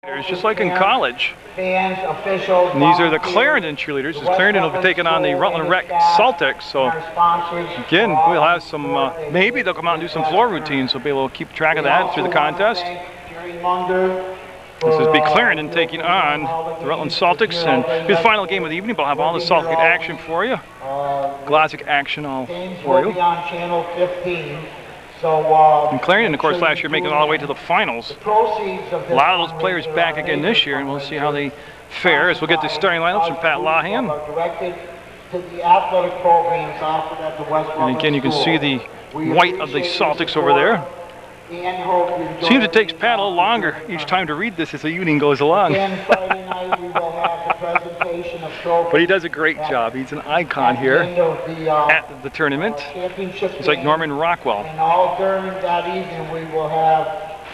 It's just like in college. Fans, officials, and these are the Clarendon cheerleaders. As Clarendon will be taking on the Rutland Rec Celtics. So again, we'll have some, maybe they'll come out and do some floor routines. So we'll be able to keep track of that through the contest. This is be Clarendon taking on the Rutland Celtics, and it'll be the final game of the evening. But I'll have all the Celtic action for you. Glodzik action all for you. And Clarendon, of course, last year making it all the way to the finals. A lot of those players back again this year, and we'll see how they fare as we'll get the starting lineups from Pat Lahan. And again, you can see the white of the Celtics over there. Seems it takes Pat a little longer each time to read this as the evening goes along. But he does a great job. He's an icon here at the tournament. He's like Norman Rockwell.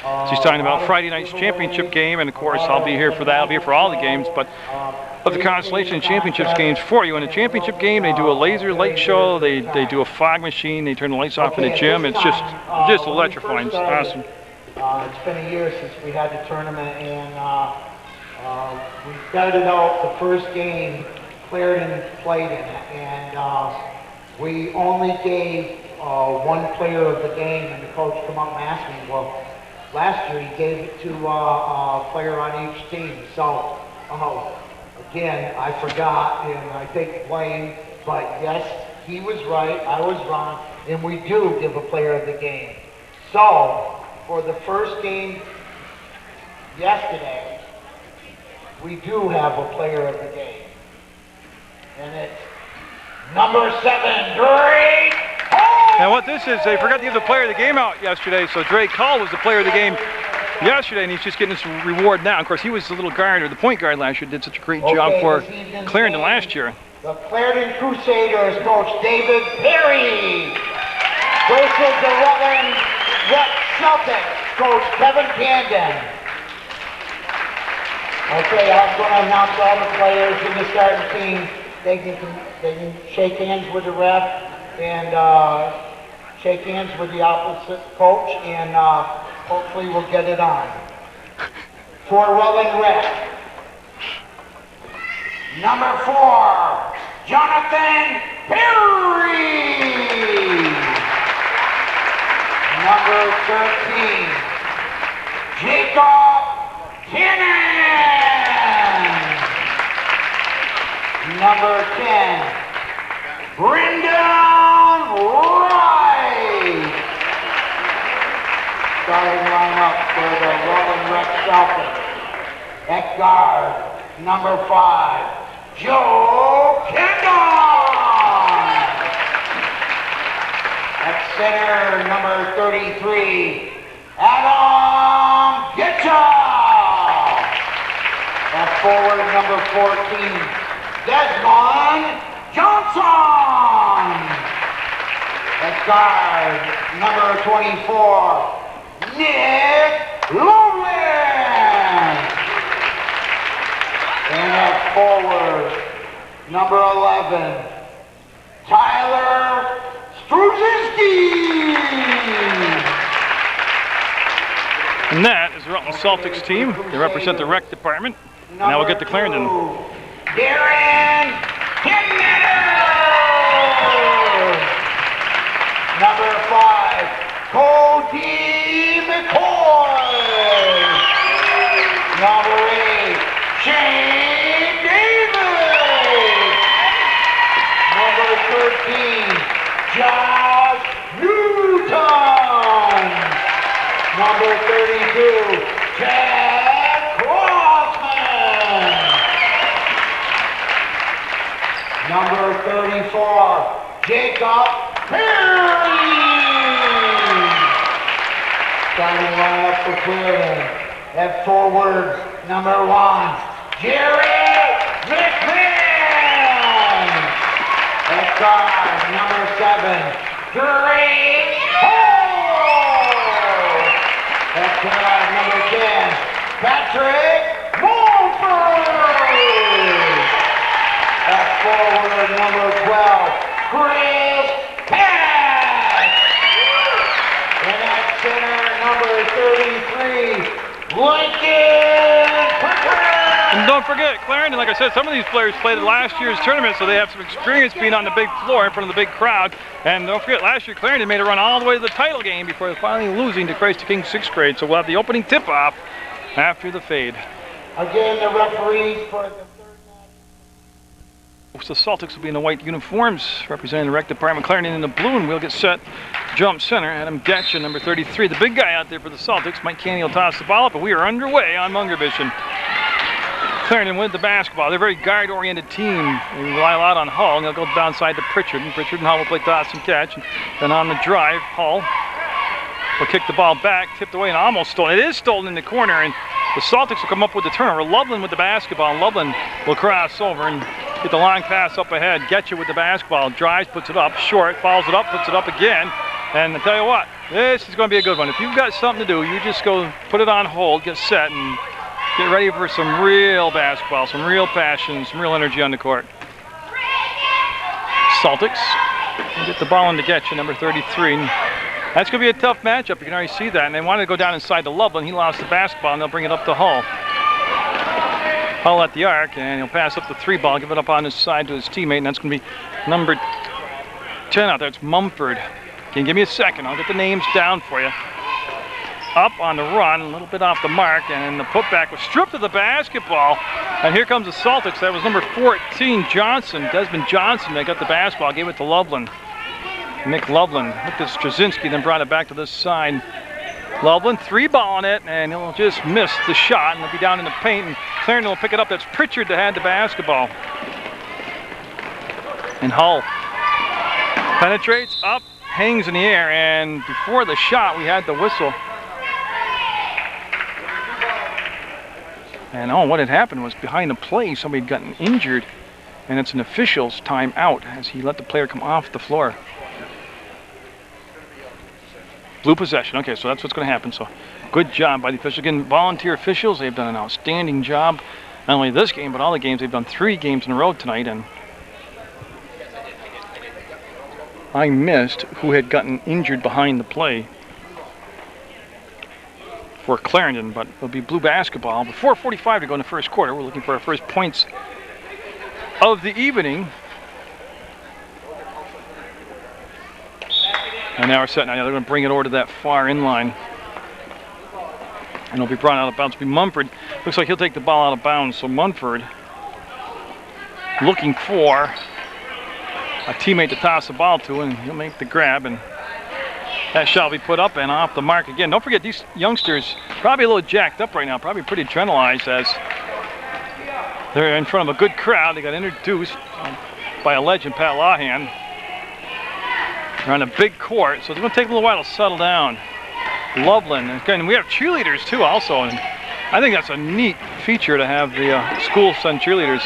So he's talking about Friday night's championship game, and of course I'll be here for that. I'll be here for all the games, but of the Constellation Championships games for you. In the championship game, they do a laser light show, they do a fog machine, they turn the lights off in the gym. It's just electrifying. It's awesome. It's been a year since we had the tournament, and we started out the first game Clarendon played in, and we only gave one player of the game, and the coach come up and asked me, well, last year he gave it to a player on each team. So again, I forgot, and I take blame, but yes, he was right, I was wrong, and we do give a player of the game. So, for the first game yesterday, we do have a player of the game. And it's number 7, Drake Hull! And what this is, they forgot to give the player of the game out yesterday, so Drake Hull was the player of the game yesterday, and he's just getting his reward now. Of course, he was the little guard, or the point guard last year, did such a great job for Clarendon last year. The Clarendon Crusaders coach David Perry versus the Rutland Rec Celtics coach Kevin Camden. Okay, I'm going to announce all the players in the starting team. They can shake hands with the ref and shake hands with the opposite coach, and hopefully we'll get it on. For Rutland Rec, number 4, Jonathan Perry. Number 13, Jacob Cannon. Number 10, Brendan Wright. Starting lineup for the Rutland Rec Celtics. At guard, number 5, Joe Kendall. At center, number 33, Adam Gitchell. At forward, number 14, Desmond Johnson. At guard, number 24, Nick Lowland. And at forward, number 11, Tyler Struzinski. And that is the Rutland Celtics team. They represent the rec department. Now we'll get to Clarendon. Darren Kinnetter. Number 5, Cody McCoy. Number 8, Shane Davis. Number 13, Josh Newton. Number 32, Chad Crossman. Number 34, Jacob Perry. Starting lineup for Clarendon. At forward, number 1, Jerry McMahon. At guard, number 7, Drake Hull. At guard, number 10, Patrick Mulford. At forward, number 12, Chris Pack. And at center, number 33, Lincoln And don't forget, Clarendon, like I said, some of these players played at last year's tournament, so they have some experience being on the big floor in front of the big crowd. And don't forget, last year Clarendon made a run all the way to the title game before finally losing to Christ the King 6th grade. So we'll have the opening tip-off after the fade. Again, the referees for the third match. So the Celtics will be in the white uniforms, representing the rec department. Clarendon in the blue, and we'll get set. Jump center, Adam Getcha, number 33. The big guy out there for the Celtics. Mike Canny will toss the ball up, and we are underway on Munger Vision. Clarendon with the basketball. They're a very guard-oriented team. They rely a lot on Hull, and they'll go downside to Pritchard. And Pritchard and Hull will play toss and catch. And then on the drive, Hull will kick the ball back, tipped away, and almost stolen. It is stolen in the corner, and the Celtics will come up with the turnover. Loveland with the basketball, and Loveland will cross over and get the long pass up ahead. Getcha with the basketball. Drives, puts it up, short, follows it up, puts it up again. And I tell you what, this is going to be a good one. If you've got something to do, you just go put it on hold, get set, and get ready for some real basketball, some real passion, some real energy on the court. Celtics will get the ball into Getcha, number 33. And that's going to be a tough matchup. You can already see that. And they wanted to go down inside to Loveland. He lost the basketball, and they'll bring it up to Hull. Hull at the arc, and he'll pass up the 3 ball, give it up on his side to his teammate, and that's going to be number 10 out there. It's Mumford. Can you give me a second? I'll get the names down for you. Up on the run, a little bit off the mark, and the putback was stripped of the basketball. And here comes the Celtics. That was number 14, Johnson, Desmond Johnson. They got the basketball, gave it to Loveland. Nick Loveland looked at Straczynski, then brought it back to this side. Loveland 3 ball on it, and he'll just miss the shot, and he'll be down in the paint, and Clarendon will pick it up. That's Pritchard that had the basketball. And Hull penetrates up, hangs in the air, and before the shot, we had the whistle. And oh, what had happened was behind the play, somebody had gotten injured, and it's an official's timeout as he let the player come off the floor. Blue possession. Okay, so that's what's going to happen. So good job by the officials. Again, volunteer officials, they've done an outstanding job. Not only this game, but all the games. They've done 3 games in a row tonight, and I missed who had gotten injured behind the play for Clarendon, but it'll be blue basketball. Before 4:45 to go in the first quarter. We're looking for our first points of the evening. And now we're set. Now they're going to bring it over to that far in line. And it'll be brought out of bounds. It'll be Mumford. Looks like he'll take the ball out of bounds. So Mumford looking for a teammate to toss the ball to, and he'll make the grab, and that shall be put up and off the mark again. Don't forget, these youngsters probably a little jacked up right now, probably pretty adrenalized as they're in front of a good crowd. They got introduced by a legend, Pat Lawhan. They're on a big court, so it's going to take a little while to settle down. Loveland, and we have cheerleaders too also, and I think that's a neat feature to have the school send cheerleaders.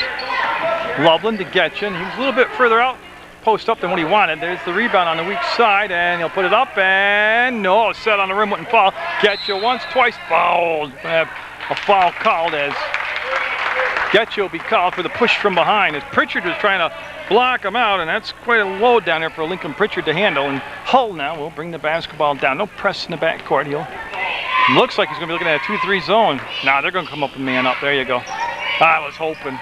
Loveland to Getcha, and he was a little bit further out, post up than what he wanted. There's the rebound on the weak side, and he'll put it up, and no, set on the rim, wouldn't fall. Getcha once, twice, fouled. We're going to have a foul called as Getcha will be called for the push from behind as Pritchard was trying to block him out, and that's quite a load down there for Lincoln Pritchard to handle. And Hull now will bring the basketball down. No press in the backcourt. Looks like he's going to be looking at a 2-3 zone. Nah, they're going to come up and man up. There you go. I was hoping.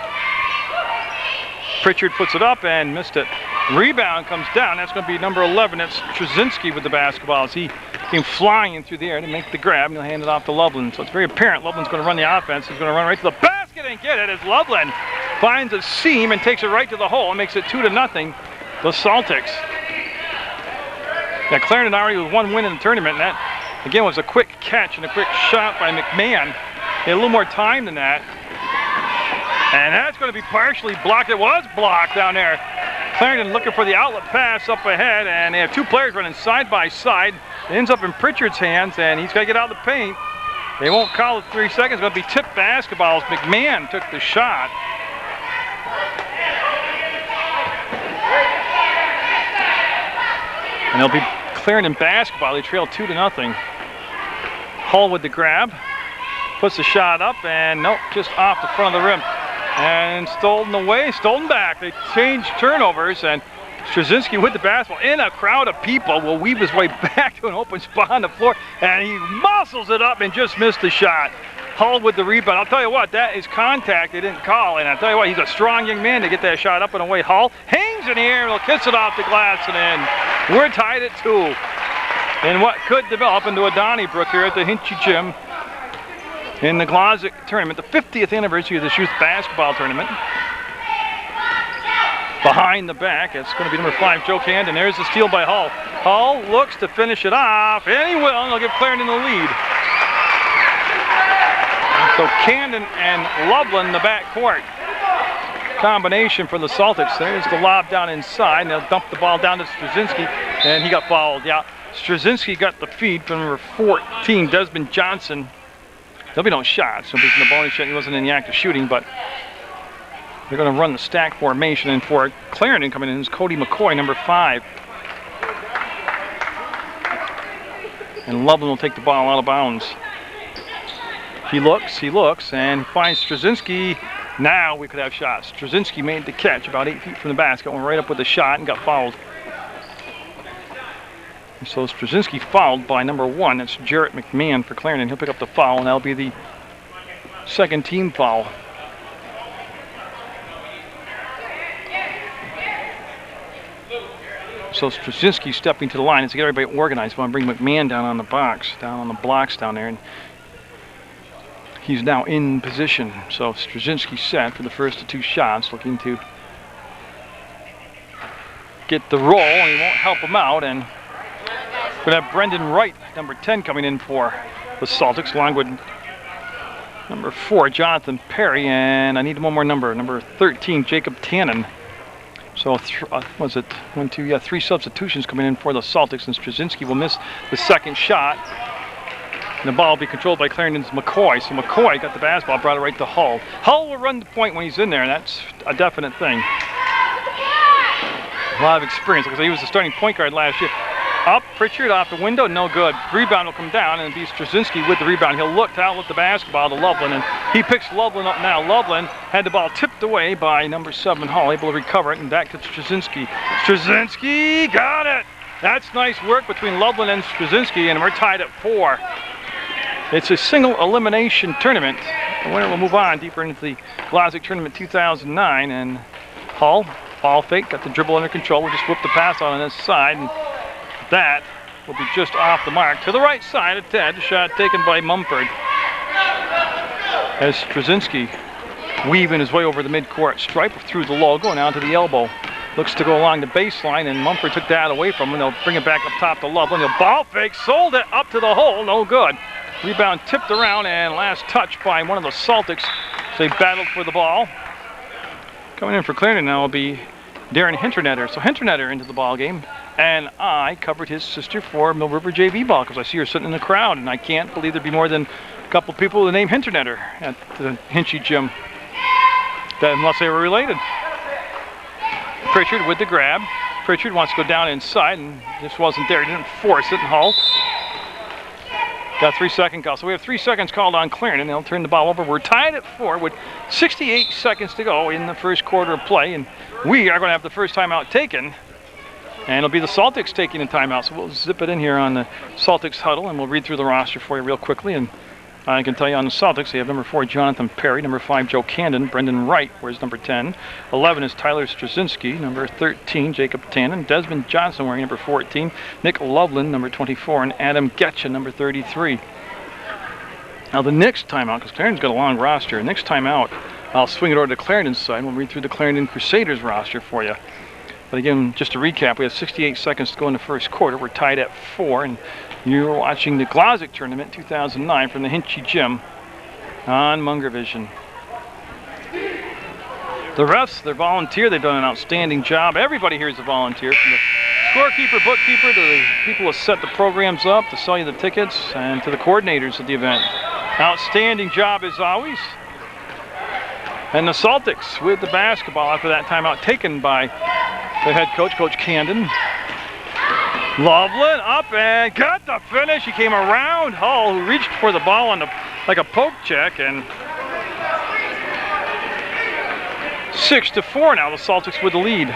Pritchard puts it up and missed it. Rebound comes down. That's going to be number 11. That's Straczynski with the basketball as he came flying in through the air to make the grab, and he'll hand it off to Loveland. So it's very apparent Loveland's going to run the offense. He's going to run right to the basket and get it as Loveland finds a seam and takes it right to the hole and makes it 2-0. The Celtics. Yeah, Clarendon already with 1 win in the tournament, and that again was a quick catch and a quick shot by McMahon. He had a little more time than that. And that's going to be partially blocked. It was blocked down there. Clarendon looking for the outlet pass up ahead, and they have 2 players running side by side. It ends up in Pritchard's hands, and he's got to get out of the paint. They won't call it 3 seconds. It's going to be tipped basketball as McMahon took the shot. And it'll be Clarendon basketball. They trail 2-0. Hull with the grab. Puts the shot up, and nope, just off the front of the rim. And stolen away, stolen back. They changed turnovers, and Straczynski with the basketball in a crowd of people will weave his way back to an open spot on the floor, and he muscles it up and just missed the shot. Hull with the rebound. I'll tell you what, that is contact they didn't call. And I'll tell you what, he's a strong young man to get that shot up and away. Hull hangs in the air and will kiss it off the glass and in. We're tied at 2. And what could develop into a Donnybrook here at the Hinchy Gym in the Glodzik tournament, the 50th anniversary of this youth basketball tournament. Behind the back, it's going to be number 5, Joe Camden. There's the steal by Hull. Hull looks to finish it off, and he will, and they'll give Clarendon the lead. So Camden and Loveland, the backcourt combination for the Celtics. There's the lob down inside, and they'll dump the ball down to Straczynski, and he got fouled. Yeah, Straczynski got the feed from number 14, Desmond Johnson. There'll be no shots. Nobody's in the bonus shot. He wasn't in the act of shooting, but they're going to run the stack formation. And for Clarendon coming in is Cody McCoy, number 5. And Loveland will take the ball out of bounds. He looks, and finds Straczynski. Now we could have shots. Straczynski made the catch about 8 feet from the basket, went right up with the shot and got fouled. And so Straczynski fouled by number 1. That's Jarrett McMahon for Clarendon. He'll pick up the foul, and that'll be the second team foul. So Straczynski stepping to the line to get everybody organized. I want to bring McMahon down on the box, down on the blocks down there. And he's now in position. So Straczynski set for the first of 2 shots, looking to get the roll, and he won't help him out. And we're going to have Brendan Wright, number 10, coming in for the Celtics, along with number 4, Jonathan Perry, and I need one more number, number 13, Jacob Tannen. So was it 1, 2, yeah, 3 substitutions coming in for the Celtics, and Straczynski will miss the second shot. And the ball will be controlled by Clarendon's McCoy. So McCoy got the basketball, brought it right to Hull. Hull will run the point when he's in there, and that's a definite thing. A lot of experience, because he was the starting point guard last year. Up, Pritchard off the window, no good. Rebound will come down, and it'll be Straczynski with the rebound. He'll look to outlet the basketball to Loveland, and he picks Loveland up now. Loveland had the ball tipped away by number 7, Hull, able to recover it, and back to Straczynski. Straczynski got it! That's nice work between Loveland and Straczynski, and we're tied at 4. It's a single elimination tournament. The winner will move on deeper into the Glodzik Tournament 2009, and Hull, ball fake, got the dribble under control. We'll just whip the pass on this side, and that will be just off the mark. To the right side of Ted, shot taken by Mumford. As Straczynski weaving his way over the midcourt stripe through the logo and out to the elbow. Looks to go along the baseline, and Mumford took that away from him. They'll bring it back up top to Loveland. He'll ball fake, sold it up to the hole, no good. Rebound tipped around, and last touch by one of the Celtics. So they battled for the ball. Coming in for Clarendon now will be Darren Hinternetter. So Hinternetter into the ball game. And I covered his sister for Mill River JV ball, because I see her sitting in the crowd, and I can't believe there'd be more than a couple people with the name Hinternetter at the Hinchy Gym, unless they were related. Pritchard with the grab. Pritchard wants to go down inside, and just wasn't there. He didn't force it, and Hull got 3-second call. So we have 3 seconds called on Clarendon. They'll turn the ball over. We're tied at 4 with 68 seconds to go in the first quarter of play, and we are going to have the first timeout taken. And it'll be the Celtics taking the timeout. So we'll zip it in here on the Celtics huddle, and we'll read through the roster for you real quickly. And I can tell you on the Celtics, they have number 4, Jonathan Perry, number 5, Joe Camden, Brendan Wright, wears number 10. 11 is Tyler Straczynski, number 13, Jacob Tannen, Desmond Johnson wearing number 14, Nick Loveland, number 24, and Adam Getcha, number 33. Now the next timeout, because Clarendon's got a long roster, next timeout, I'll swing it over to Clarendon's side, and we'll read through the Clarendon Crusaders roster for you. But again, just to recap, we have 68 seconds to go in the first quarter. We're tied at 4, and you're watching the Glodzik Tournament 2009 from the Hinchy Gym on Munger Vision. The refs, they're volunteer. They've done an outstanding job. Everybody here is a volunteer, from the scorekeeper, bookkeeper, to the people who set the programs up, to sell you the tickets, and to the coordinators of the event. Outstanding job as always. And the Celtics with the basketball after that timeout taken by the head coach, Coach Camden. Loveland up and got the finish. He came around Hull, who reached for the ball on like a poke check, and 6-4 now. The Celtics with the lead.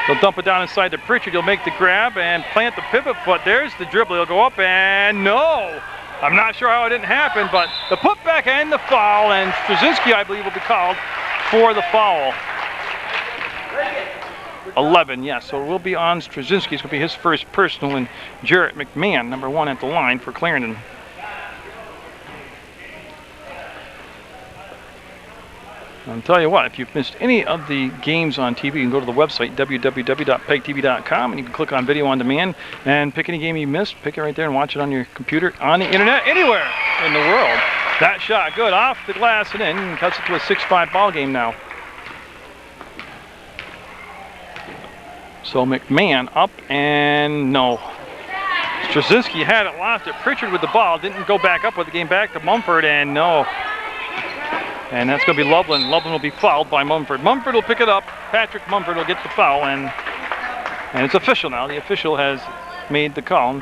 They'll dump it down inside to Pritchard. He'll make the grab and plant the pivot foot. There's the dribble. He'll go up and no. I'm not sure how it didn't happen, but the putback and the foul, and Straczynski, I believe, will be called for the foul. 11, yes, so it will be on Straczynski. It's going to be his first personal, and Jarrett McMahon, number 1 at the line for Clarendon. I'll tell you what, if you've missed any of the games on TV, you can go to the website, www.pegtv.com, and you can click on Video on Demand and pick any game you missed, pick it right there and watch it on your computer, on the internet, anywhere in the world. That shot, good, off the glass and in, and cuts it to a 6-5 ball game now. So McMahon up and no. Straczynski had it, lost it. Pritchard with the ball, didn't go back up with the game, back to Mumford, and no. And that's going to be Loveland. Loveland will be fouled by Mumford. Mumford will pick it up. Patrick Mumford will get the foul, and it's official now. The official has made the call.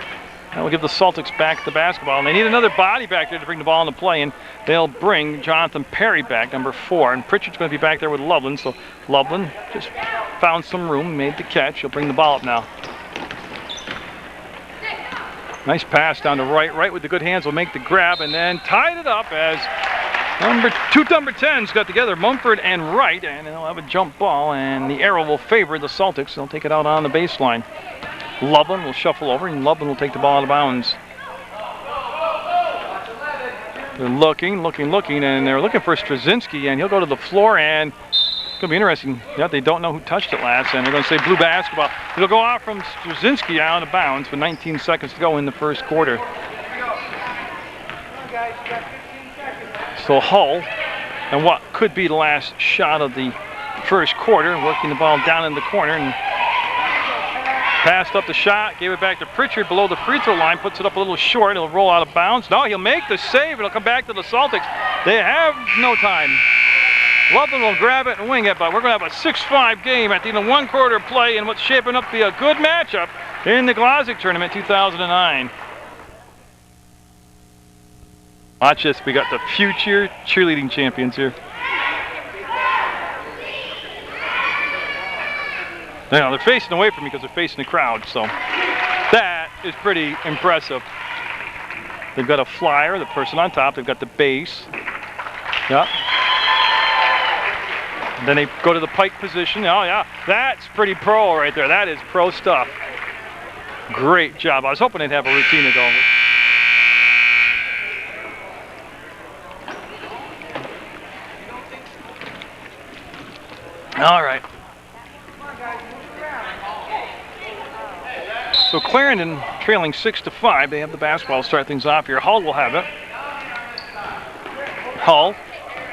That will give the Celtics back the basketball. And they need another body back there to bring the ball into play, and they'll bring Jonathan Perry back, number 4. And Pritchard's going to be back there with Loveland. So Loveland just found some room, made the catch. He'll bring the ball up now. Nice pass down to right. Right with the good hands will make the grab, and then tied it up as number 10s got together, Mumford and Wright, and they'll have a jump ball, and the arrow will favor the Celtics. They'll take it out on the baseline. Loveland will shuffle over, and Loveland will take the ball out of bounds. They're looking, and they're looking for Straczynski, and he'll go to the floor, and it's going to be interesting. Yeah, they don't know who touched it last, and they're going to say blue basketball. It'll go off from Straczynski out of bounds with 19 seconds to go in the first quarter. So Hull, and what could be the last shot of the first quarter, working the ball down in the corner, and passed up the shot, gave it back to Pritchard below the free throw line, puts it up a little short, it'll roll out of bounds. No, he'll make the save, it'll come back to the Celtics. They have no time. Loveland will grab it and wing it, but we're going to have a 6-5 game at the end of 1 quarter play in what's shaping up to be a good matchup in the Glodzik tournament 2009. Watch this, we got the future cheerleading champions here. Now they're facing away from me because they're facing the crowd, so that is pretty impressive. They've got a flyer, the person on top, they've got the base. Yep. Then they go to the pike position. Oh yeah, that's pretty pro right there. That is pro stuff. Great job. I was hoping they'd have a routine to go with. All right. So Clarendon trailing 6-5. They have the basketball to start things off here. Hull will have it. Hull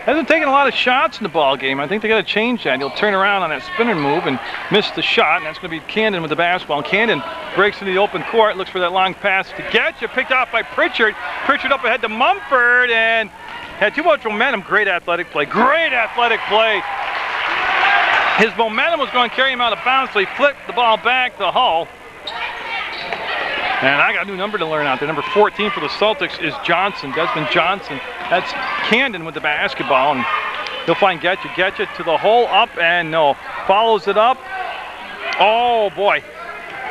hasn't taken a lot of shots in the ball game. I think they got to change that. He'll turn around on that spinner move and miss the shot, and that's going to be Camden with the basketball. And Camden breaks into the open court, looks for that long pass to Getcha, picked off by Pritchard. Pritchard up ahead to Mumford, and had too much momentum. Great athletic play. Great athletic play. His momentum was going to carry him out of bounds, so he flipped the ball back to Hull. And I got a new number to learn out there. Number 14 for the Celtics is Johnson, Desmond Johnson. That's Camden with the basketball, and he'll find Getcha. Getcha to the hole, up and no. Follows it up. Oh boy,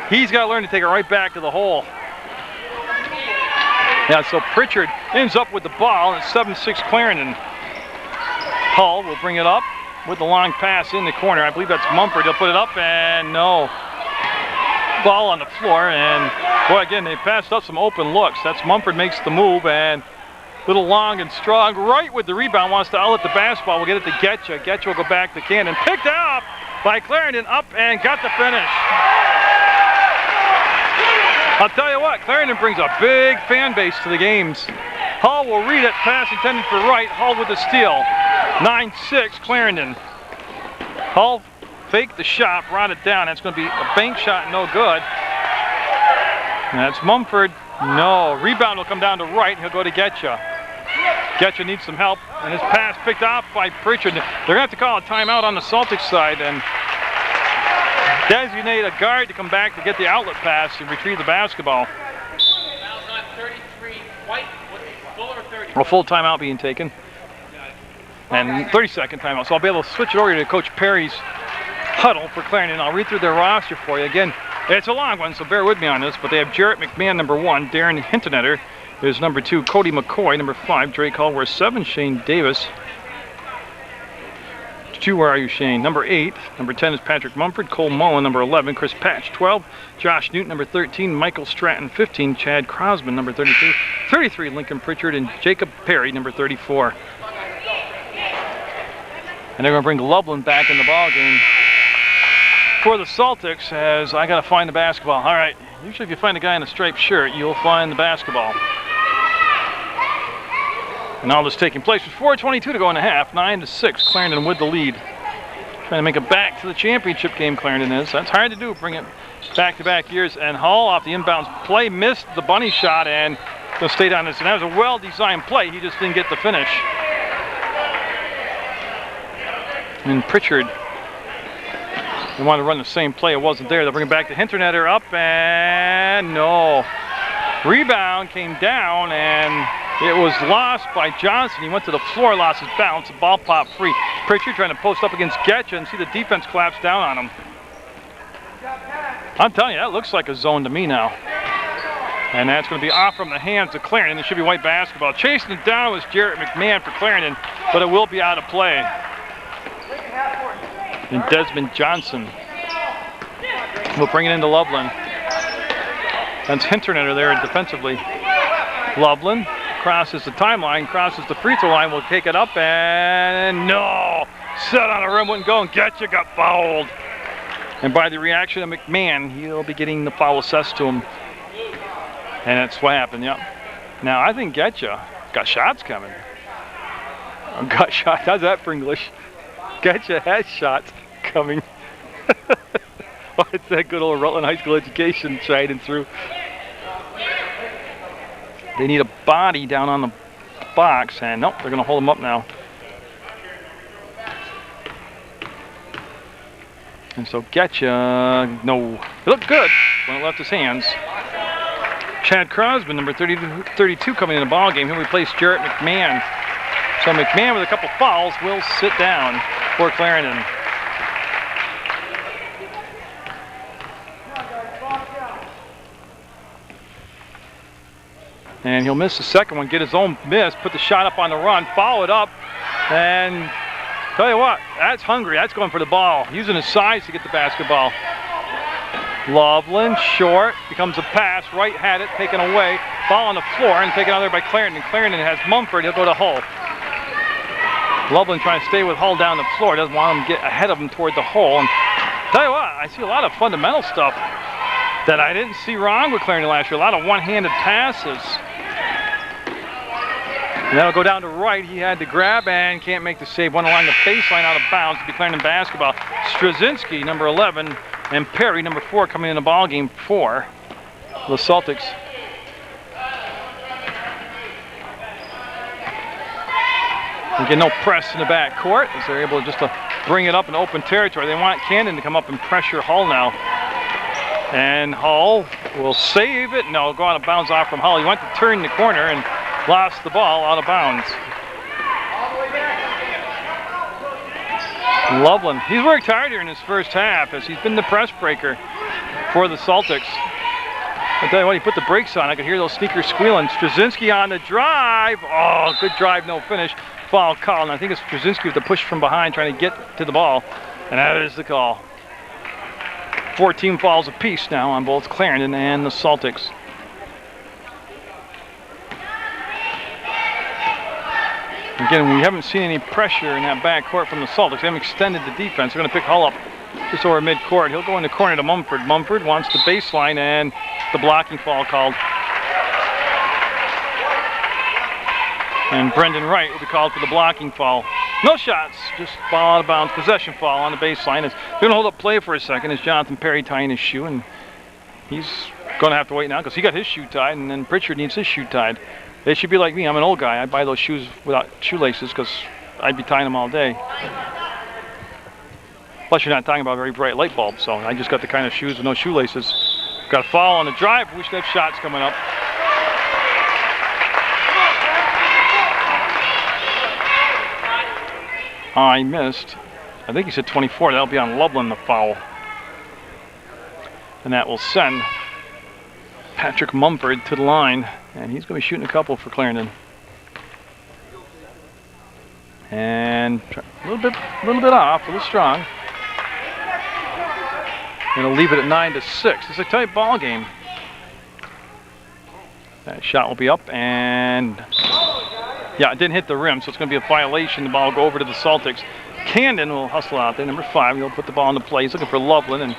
he's got to learn to take it right back to the hole. Yeah, so Pritchard ends up with the ball, and it's 7-6 Clarendon. Hull will bring it up with the long pass in the corner. I believe that's Mumford. He'll put it up, and no. Ball on the floor, and boy, again, they passed up some open looks. That's Mumford makes the move, and little long and strong, right with the rebound, wants to outlet the basketball. We'll get it to Getcha. Getcha will go back to Camden. Picked up by Clarendon, up and got the finish. I'll tell you what, Clarendon brings a big fan base to the games. Hull will read it, pass intended for Wright. Hull with the steal. 9-6 Clarendon. Hull faked the shot, brought it down. That's going to be a bank shot, no good. And that's Mumford. No. Rebound will come down to Wright. He'll go to Getcha. Getcha needs some help, and his pass picked off by Pritchard. They're going to have to call a timeout on the Celtics side and designate a guard to come back to get the outlet pass and retrieve the basketball. A full timeout being taken. And 30-second timeout. So I'll be able to switch it over to Coach Perry's huddle for Clarendon. I'll read through their roster for you. Again, it's a long one, so bear with me on this, but they have Jarrett McMahon, number 1, Darren Hintonetter, is number 2, Cody McCoy. Number 5, Drake Hallworth. 7, Shane Davis. 2, where are you, Shane? Number 8. Number 10 is Patrick Mumford. Cole Mullen. Number 11, Chris Patch. 12, Josh Newton. Number 13, Michael Stratton. 15, Chad Crosman. Number 32. 33, Lincoln Pritchard. And Jacob Perry, number 34. And they're going to bring Loveland back in the ball game for the Celtics, as I got to find the basketball. All right, usually if you find a guy in a striped shirt, you'll find the basketball. And all this taking place with 4:22 to go in the half, 9-6, Clarendon with the lead. Trying to make it back to the championship game, Clarendon is. That's hard to do, bring it back-to-back years. And Hall off the inbounds play, missed the bunny shot, and he'll stay down this. And that was a well-designed play, he just didn't get the finish. And Pritchard, they want to run the same play, it wasn't there. They'll bring it back to Hinternetter, up, and no. Rebound came down, and it was lost by Johnson. He went to the floor, lost his balance, the ball popped free. Pritchard trying to post up against Getcha, and see the defense collapse down on him. I'm telling you, that looks like a zone to me now. And that's going to be off from the hands of Clarendon. It should be white basketball. Chasing it down was Jarrett McMahon for Clarendon, but it will be out of play. And Desmond Johnson will bring it into Loveland. That's Hinternetter there defensively. Loveland crosses the timeline, crosses the free throw line, will take it up, and no! Set on a rim, wouldn't go, and Getcha got fouled. And by the reaction of McMahon, he'll be getting the foul assessed to him. And that's what happened, yep. Now, I think Getcha got shots coming. Got shots, how's that for English? Getcha has shots coming. Oh, it's that good old Rutland High School education shining through. They need a body down on the box, and nope, they're going to hold him up now. And so Getcha, no, it looked good when it left his hands. Chad Crosman, number 32, coming in the ball game. He'll replace Jarrett McMahon. So McMahon, with a couple fouls, will sit down for Clarendon. And he'll miss the second one, get his own miss, put the shot up on the run, follow it up, and tell you what, that's hungry. That's going for the ball, using his size to get the basketball. Loveland, short, becomes a pass, right had it, taken away, ball on the floor, and taken out there by Clarendon. Clarendon has Mumford, he'll go to Hull. Loveland trying to stay with Hull down the floor, doesn't want him to get ahead of him toward the hole. And tell you what, I see a lot of fundamental stuff that I didn't see wrong with Clarendon last year. A lot of one-handed passes. And that'll go down to right. He had to grab and can't make the save. Went along the baseline out of bounds to be Clarendon basketball. Straczynski, number 11, and Perry, number 4, coming in the ball game for the Celtics. They get no press in the back court as they're able just to bring it up in open territory. They want Camden to come up and pressure Hull now. And Hull will save it. No, go out of bounds off from Hull. He went to turn the corner and lost the ball out of bounds. Loveland, he's worked hard here in his first half as he's been the press breaker for the Celtics. I tell you what, he put the brakes on. I could hear those sneakers squealing. Straczynski on the drive. Oh, good drive, no finish. Foul call, and I think it's Straczynski with the push from behind trying to get to the ball. And that is the call. 14 fouls apiece now on both Clarendon and the Celtics. Again, we haven't seen any pressure in that backcourt from the Celtics. They haven't extended the defense. They're going to pick Hull up just over midcourt. He'll go in the corner to Mumford. Mumford wants the baseline, and the blocking foul called. And Brendan Wright will be called for the blocking foul. No shots, just ball out of bounds. Possession foul on the baseline. They're going to hold up play for a second as Jonathan Perry tying his shoe, and he's going to have to wait now because he got his shoe tied, and then Pritchard needs his shoe tied. They should be like me. I'm an old guy. I buy those shoes without shoelaces because I'd be tying them all day. Plus, you're not talking about very bright light bulbs, so I just got the kind of shoes with no shoelaces. Got a foul on the drive. We should have shots coming up. I missed. I think he said 24. That'll be on Loveland, the foul. And that will send Patrick Mumford to the line, and he's going to be shooting a couple for Clarendon. And a little bit off, a little strong. Going to leave it at 9-6. It's a tight ball game. That shot will be up, and yeah, it didn't hit the rim, so it's going to be a violation. The ball will go over to the Celtics. Camden will hustle out there, number 5. He'll put the ball into play. He's looking for Loveland, and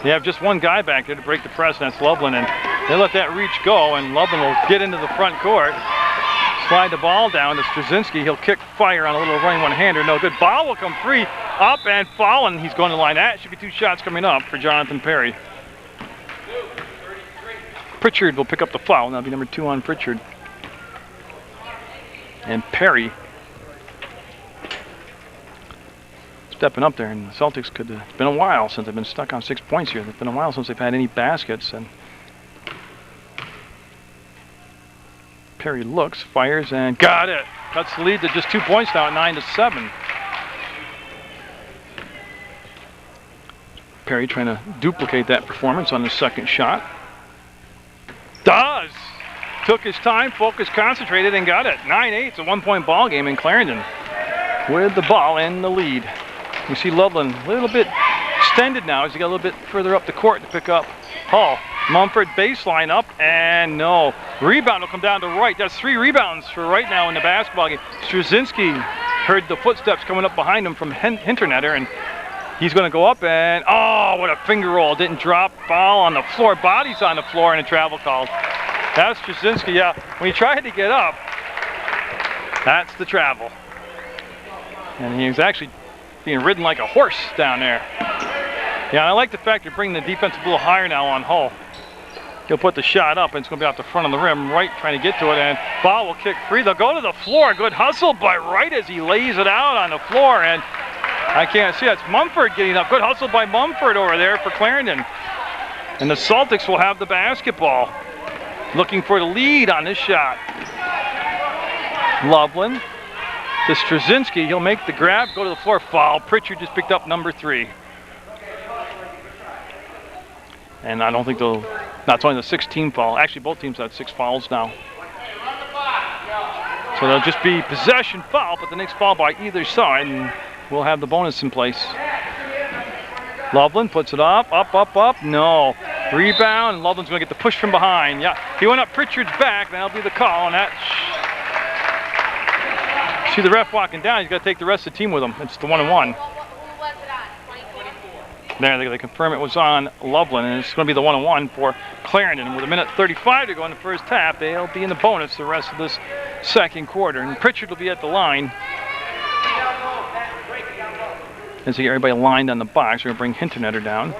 they have just one guy back there to break the press, and that's Loveland. And they let that reach go, and Loveland will get into the front court, slide the ball down to Straczynski. He'll kick fire on a little running one-hander. No good. Ball will come free, up and foul, and he's going to the line. That should be 2 shots coming up for Jonathan Perry. Pritchard will pick up the foul, and that'll be number 2 on Pritchard. And Perry stepping up there, and the Celtics could have, it's been a while since they've been stuck on 6 points here. It's been a while since they've had any baskets, and Perry looks, fires, and got it. Cuts the lead to just 2 points now at 9-7. Perry trying to duplicate that performance on the second shot. Does! Took his time, focused, concentrated, and got it. 9-8, it's a 1-point ball game in Clarendon with the ball in the lead. You see Loveland a little bit extended now as he got a little bit further up the court to pick up Hall. Mumford baseline up, and no. Rebound will come down to Wright. That's 3 rebounds for right now in the basketball game. Straczynski heard the footsteps coming up behind him from Hinternetter, and he's going to go up, and oh, what a finger roll. Didn't drop, foul on the floor. Body's on the floor, and a travel call. That's Straczynski, yeah. When he tried to get up, that's the travel. And he was actually being ridden like a horse down there. Yeah, I like the fact you're bringing the defense a little higher now on Hull. He'll put the shot up, and it's going to be off the front of the rim. Wright trying to get to it, and ball will kick free. They'll go to the floor. Good hustle by Wright as he lays it out on the floor, and I can't see. That's Mumford getting up. Good hustle by Mumford over there for Clarendon. And the Celtics will have the basketball. Looking for the lead on this shot. Loveland to Straczynski. He'll make the grab, go to the floor, foul. Pritchard just picked up number 3. And I don't think they'll, that's only the 6th foul. Actually, both teams have 6 fouls now. So they'll just be possession foul, but the next foul by either side, and we'll have the bonus in place. Loveland puts it up, no. Rebound, and Loveland's going to get the push from behind. Yeah, he went up Pritchard's back, that'll be the call, and that. See the ref walking down, he's got to take the rest of the team with him. It's the 1-and-1. There, they confirm it was on Loveland, and it's going to be the 1-and-1 for Clarendon. With 1:35 to go in the first half, they'll be in the bonus the rest of this second quarter. And Pritchard will be at the line. As you get everybody lined on the box, we're going to bring Hinternetter down.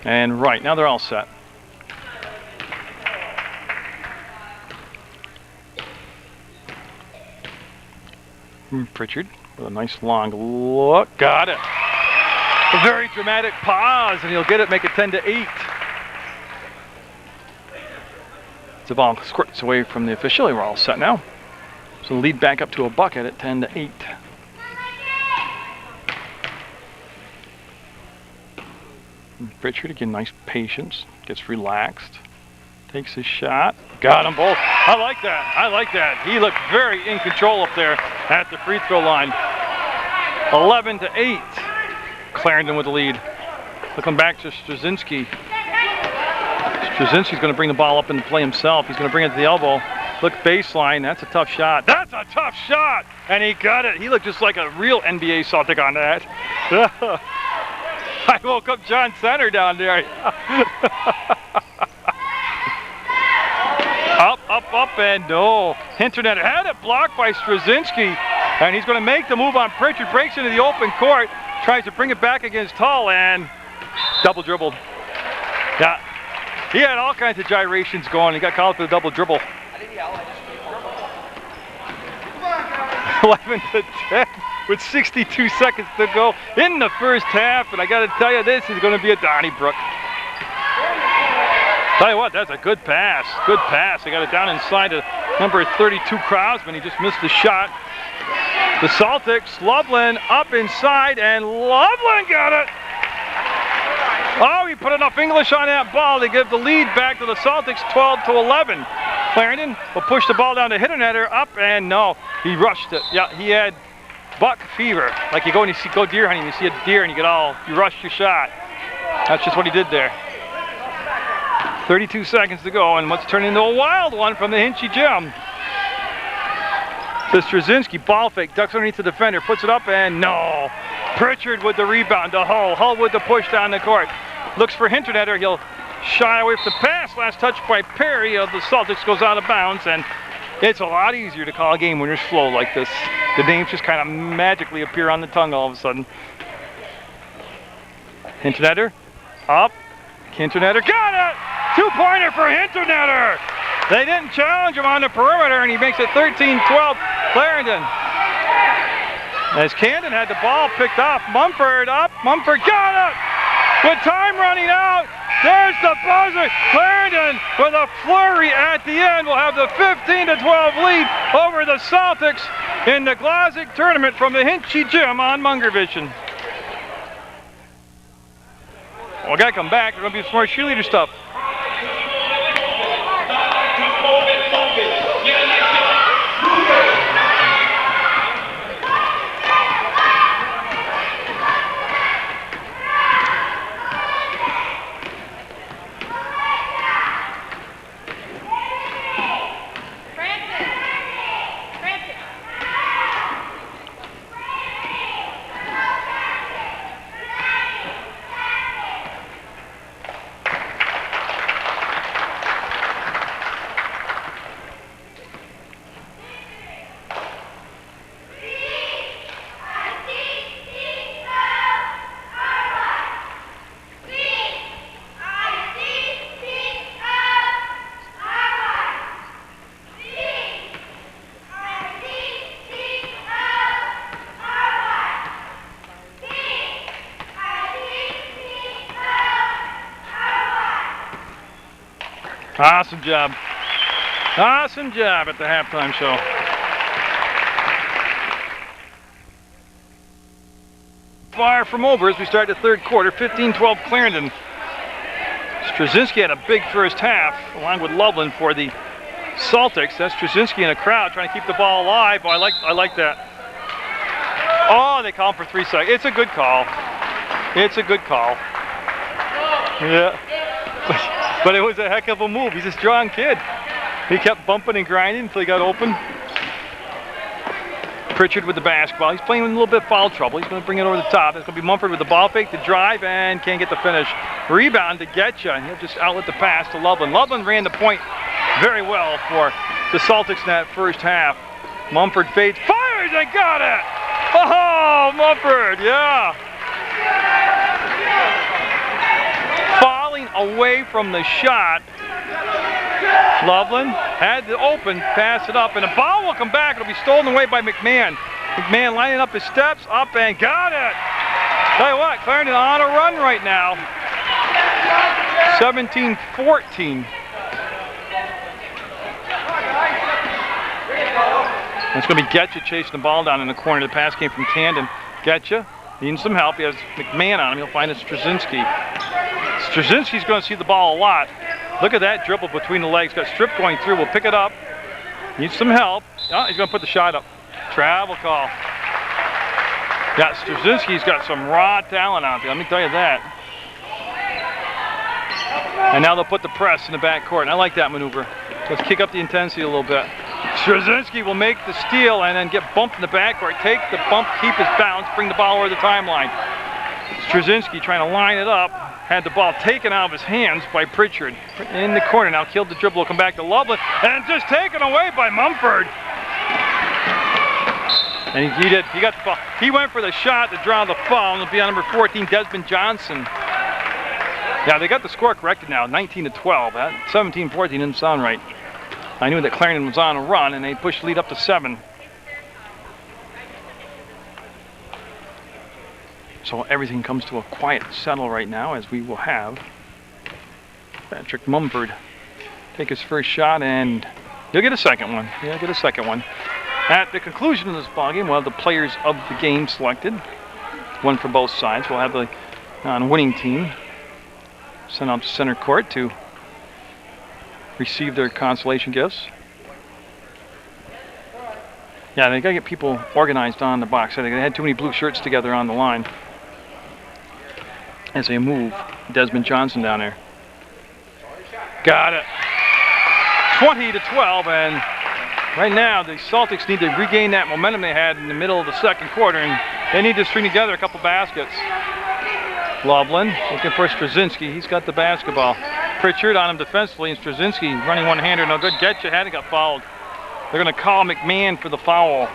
And right, now they're all set. Pritchard with a nice long look. Got it. A very dramatic pause, and he'll get it, make it 10-8. The ball squirts away from the official. We're all set now. So the lead back up to a bucket at 10-8. Pritchard, again, nice patience. Gets relaxed. Takes his shot. Got them both. I like that. I like that. He looked very in control up there at the free throw line. 11-8. Clarendon with the lead. Looking back to Straczynski. Straczynski's going to bring the ball up into play himself. He's going to bring it to the elbow. Look baseline. That's a tough shot. That's a tough shot! And he got it. He looked just like a real NBA Celtic on that. I woke up John Center down there. Up, and no. Internet had it blocked by Straczynski, and he's going to make the move on Pritchard. Breaks into the open court, tries to bring it back against Hull, and double dribbled. Yeah, he had all kinds of gyrations going. He got called for the double dribble. 11-10 with 62 seconds to go in the first half, and I got to tell you, this is going to be a Donnybrook. Tell you what, that's a good pass. Good pass. They got it down inside to number 32, Crosman. He just missed the shot. The Celtics, Loveland up inside, and Loveland got it. Oh, he put enough English on that ball to give the lead back to the Celtics, 12-11. Clarendon will push the ball down to Hinternetter, up, and no, he rushed it. Yeah, he had buck fever. Like you go and you go deer hunting, you see a deer and you rush your shot. That's just what he did there. 32 seconds to go, and what's turning into a wild one from the Hinchy Gym. The Straczynski ball fake, ducks underneath the defender, puts it up, and no. Pritchard with the rebound to Hull. Hull with the push down the court. Looks for Hinternetter. He'll shy away from the pass. Last touch by Perry of the Celtics goes out of bounds, and it's a lot easier to call a game when there's flow like this. The names just kind of magically appear on the tongue all of a sudden. Hinternetter, up. Hinternetter got it! Two-pointer for Hinternetter! They didn't challenge him on the perimeter, and he makes it 13-12. Clarendon. As Camden had the ball picked off, Mumford up. Mumford got it! With time running out, there's the buzzer. Clarendon with a flurry at the end will have the 15-12 lead over the Celtics in the Glodzik tournament from the Hinchy Gym on Munger Vision. Well, we gotta come back. There's gonna be some more cheerleader stuff. Awesome job. Awesome job at the halftime show. Fire from over as we start the third quarter, 15-12 Clarendon. Straczynski had a big first half, along with Loveland for the Celtics. That's Straczynski in a crowd trying to keep the ball alive. Oh, I like that. Oh, they call him for 3 seconds. It's a good call. It's a good call. Yeah. But it was a heck of a move. He's a strong kid. He kept bumping and grinding until he got open. Pritchard with the basketball. He's playing with a little bit of foul trouble. He's going to bring it over the top. It's going to be Mumford with the ball fake, the drive, and can't get the finish. Rebound to Getcha. He'll just outlet the pass to Loveland. Loveland ran the point very well for the Celtics in that first half. Mumford fades, fires, and got it! Oh, Mumford, yeah. Falling away from the shot. Loveland had to open, pass it up, and the ball will come back. It'll be stolen away by McMahon. McMahon lining up his steps, up and got it. Tell you what, Clarendon on a run right now. 17-14. It's going to be Getcha chasing the ball down in the corner. The pass came from Camden. Getcha needing some help. He has McMahon on him. He'll find it Straczynski. Straczynski's going to see the ball a lot. Look at that dribble between the legs. Got strip going through. We'll pick it up. Needs some help. Oh, he's going to put the shot up. Travel call. Yeah, Straczynski's got some raw talent out there. Let me tell you that. And now they'll put the press in the backcourt. And I like that maneuver. Let's kick up the intensity a little bit. Straczynski will make the steal and then get bumped in the backcourt. Take the bump, keep his bounce, bring the ball over the timeline. Straczynski trying to line it up. Had the ball taken out of his hands by Pritchard. In the corner now, killed the dribble, will come back to Loveland, and just taken away by Mumford. And he did, he got the ball. He went for the shot to draw the foul, and it'll be on number 14, Desmond Johnson. Yeah, they got the score corrected now, 19-12. 17-14 didn't sound right. I knew that Clarendon was on a run, and they pushed the lead up to 7. So everything comes to a quiet settle right now, as we will have Patrick Mumford take his first shot, and he'll get a second one. He'll get a second one. At the conclusion of this ballgame, we'll have the players of the game selected. One for both sides. We'll have the winning team. sent out to center court to receive their consolation gifts. Yeah, they gotta get people organized on the box. They had too many blue shirts together on the line as they move Desmond Johnson down there. Got it. 20-12, and right now the Celtics need to regain that momentum they had in the middle of the second quarter, and they need to string together a couple baskets. Loveland looking for Straczynski. He's got the basketball. Pritchard on him defensively, and Straczynski running one-hander. No good. Getcha hadn't got fouled. They're going to call McMahon for the foul.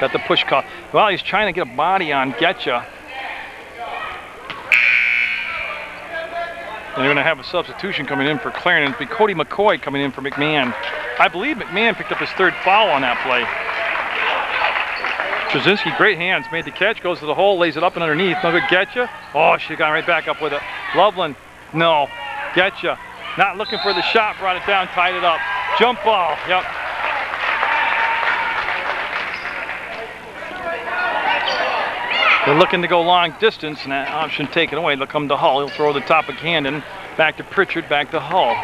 Got the push call. Well, he's trying to get a body on Getcha. And they're going to have a substitution coming in for Clarendon. It'll be Cody McCoy coming in for McMahon. I believe McMahon picked up his third foul on that play. Straczynski, great hands, made the catch, goes to the hole, lays it up and underneath. No good. Getcha. Oh, she's gone right back up with it. Loveland, no. Getcha, not looking for the shot, brought it down, tied it up. Jump ball, yep. They're looking to go long distance, and that option taken away. They'll come to Hull. He'll throw the top of Camden, back to Pritchard, back to Hull.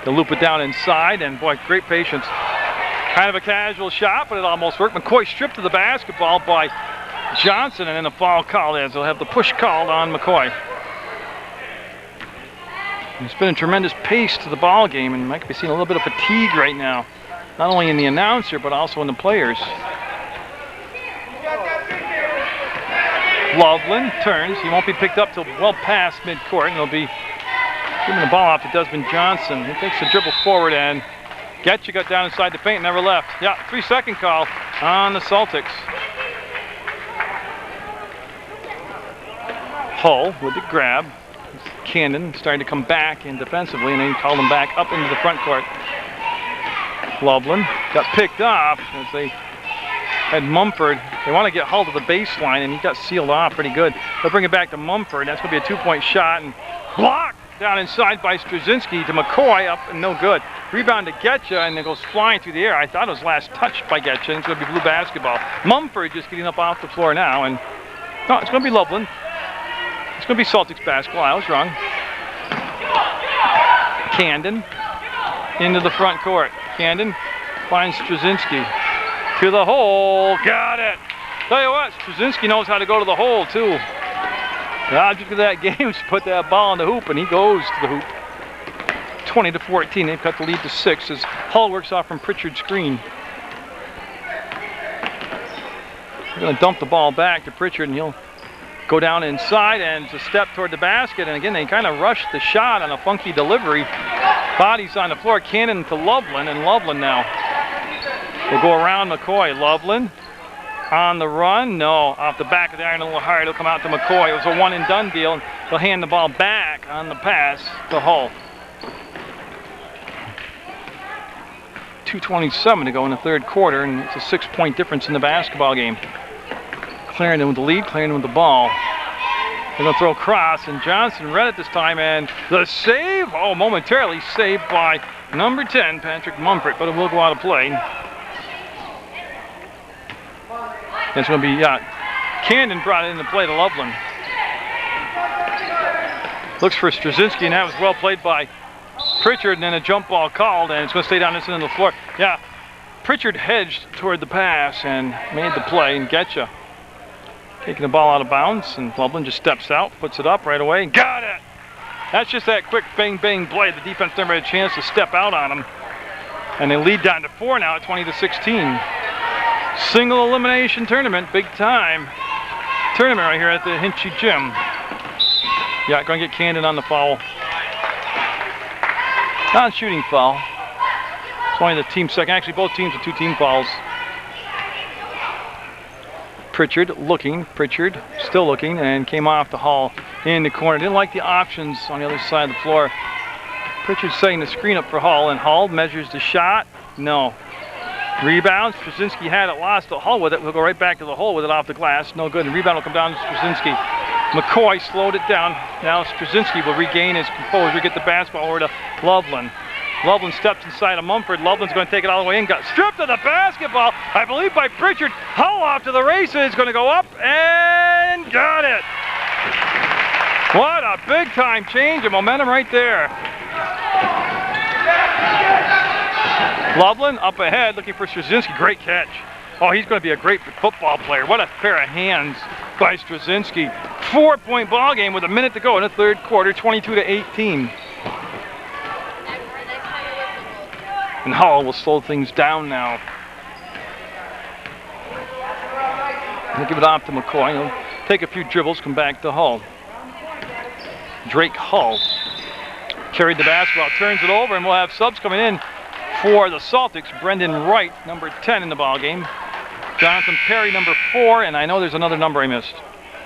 They'll loop it down inside, and boy, great patience. Kind of a casual shot, but it almost worked. McCoy stripped of the basketball by Johnson, and then a foul called as they'll have the push called on McCoy. There's been a tremendous pace to the ball game, and you might be seeing a little bit of fatigue right now, not only in the announcer, but also in the players. Loveland turns. He won't be picked up till well past midcourt, and he'll be giving the ball off to Desmond Johnson. He takes the dribble forward, and Getcha got down inside the paint, never left. Yeah, 3-second call on the Celtics. Hull with the grab. Camden starting to come back in defensively, and then he called him back up into the front court. Loveland got picked off as they had Mumford. They want to get Hull to the baseline, and he got sealed off pretty good. They'll bring it back to Mumford. That's going to be a 2-point shot, and blocked down inside by Straczynski to McCoy, up and no good. Rebound to Getcha, and it goes flying through the air. I thought it was last touched by Getcha, and it's going to be blue basketball. Mumford just getting up off the floor now, and no, it's going to be Loveland. It's going to be Celtics basketball. I was wrong. Camden into the front court. Camden finds Straczynski. To the hole. Got it. Tell you what, Straczynski knows how to go to the hole, too. The object of that game is to put that ball in the hoop, and he goes to the hoop. 20-14. They've cut the lead to 6 as Hull works off from Pritchard's screen. They're going to dump the ball back to Pritchard, and he'll go down inside and it's a step toward the basket. And again, they kind of rushed the shot on a funky delivery. Bodies on the floor. Cannon to Loveland, and Loveland now will go around McCoy. Loveland on the run. No, off the back of the iron a little higher. It'll come out to McCoy. It was a one-and-done deal. And they'll hand the ball back on the pass to Hull. 2:27 to go in the third quarter, and it's a 6-point difference in the basketball game. Clarendon with the lead, Clarendon with the ball. They're going to throw across, and Johnson read it this time, and the save, oh, momentarily saved by number 10, Patrick Mumford, but it will go out of play. It's going to be, Camden brought it into play to Loveland. Looks for Straczynski, and that was well played by Pritchard, and then a jump ball called, and it's going to stay down this end of the floor. Yeah, Pritchard hedged toward the pass and made the play, and Getcha taking the ball out of bounds, and Loveland just steps out, puts it up right away, and got it! That's just that quick bang-bang play. The defense never had a chance to step out on him. And they lead down to 4 now at 20-16. Single elimination tournament, big time tournament right here at the Hinchy Gym. Yeah, going to get Camden on the foul. Non-shooting foul. It's only the team second. Actually, both teams with 2 team fouls. Pritchard looking, Pritchard still looking, and came off the Hull in the corner. Didn't like the options on the other side of the floor. Pritchard setting the screen up for Hull, and Hull measures the shot. No. Rebound. Straczynski had it, lost to Hull with it. We'll go right back to the hole with it off the glass. No good. And rebound will come down to Straczynski. McCoy slowed it down. Now Straczynski will regain his composure, get the basketball over to Loveland. Loveland steps inside of Mumford. Loveland's going to take it all the way in. Got stripped of the basketball, I believe, by Pritchard. Hull off to the races. Going to go up and got it. What a big time change of momentum right there. Loveland up ahead looking for Straczynski. Great catch. Oh, he's going to be a great football player. What a pair of hands by Straczynski. 4-point ball game with a minute to go in the third quarter, 22-18. And Hull will slow things down now. He'll give it off to McCoy. He'll take a few dribbles, come back to Hull. Drake Hull carried the basketball, turns it over, and we'll have subs coming in for the Celtics. Brendan Wright, number 10 in the ball game. Jonathan Perry, number 4, and I know there's another number I missed.